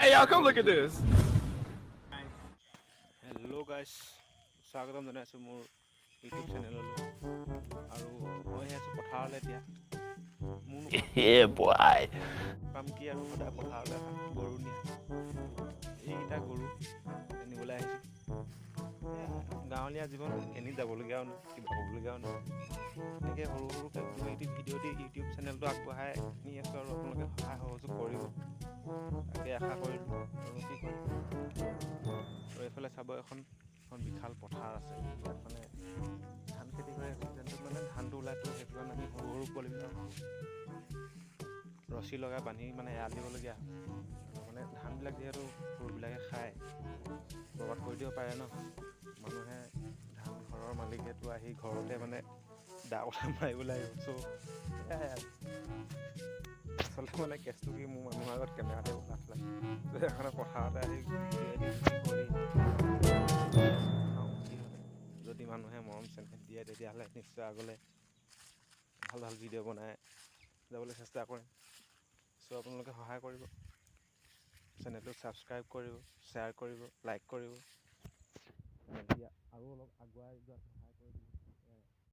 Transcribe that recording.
Hey, y'all, come look at this. Hello' গাইছ, স্বাগতম জনাইছোঁ মোৰ ইউটিউব চেনেললৈ। আৰু মই আছোঁ পথাৰলৈ এতিয়া। মোৰনো Yeah, boy. কাম কি আৰু সদায় পথাৰলৈ অহা, গৰু নিয়া। এইকেইটা গৰু নিবলৈ আহিছোঁ। গাঁৱলীয়া জীৱন, এনেই যাবলগীয়াও নাই, কিবা হ'বলগীয়াও নাই। এনেকৈ সৰু সৰুকৈ ভিডিঅ' দি ইউটিউব চেনেলটো আগবঢ়াই নি আছোঁ আৰু আপোনালোকে সহায় সহযোগ কৰিব। তাকে আশা কৰিলোঁ আৰু কি কৰিম। আৰু এইফালে চাব এখন বিশাল পথাৰ আছে। ইয়াত মানে ধান খেতি কৰে, যেনটোত মানে ধানটো ওলাইতো সেইটো কাৰণে আমি সৰু সৰু পোৱালিবিলাক ৰছী লগাই বান্ধি মানে এৰাল দিবলগীয়া হয়। আৰু মানে ধানবিলাক যিহেতু গৰুবিলাকে খায়, বৰবাদ কৰি দিব পাৰে ন। মানুহে ধান ঘৰৰ মালিকেতো আহি ঘৰতে মানে দা কঠা মাৰিবলৈ আহিব। চ' সেয়াই আৰু আচলতে মানে কেছটো কি, মোৰ মানুহৰ আগত কেমেৰাতে লাজ লাগে। সেইকাৰণে পথাৰতে আহি ভিডিঅ' এডিটিং কৰি চাওঁ কি হয়। যদি মানুহে মৰম চেনেহ দিয়ে তেতিয়াহ'লে নিশ্চয় আগলৈ ভাল ভাল ভিডিঅ' বনাই যাবলৈ চেষ্টা কৰিম। চ' আপোনালোকে সহায় কৰিব, চেনেলটো ছাবস্ক্ৰাইব কৰিব, শ্বেয়াৰ কৰিব, লাইক কৰিব। এতিয়া আৰু অলপ আগুৱাই যোৱাত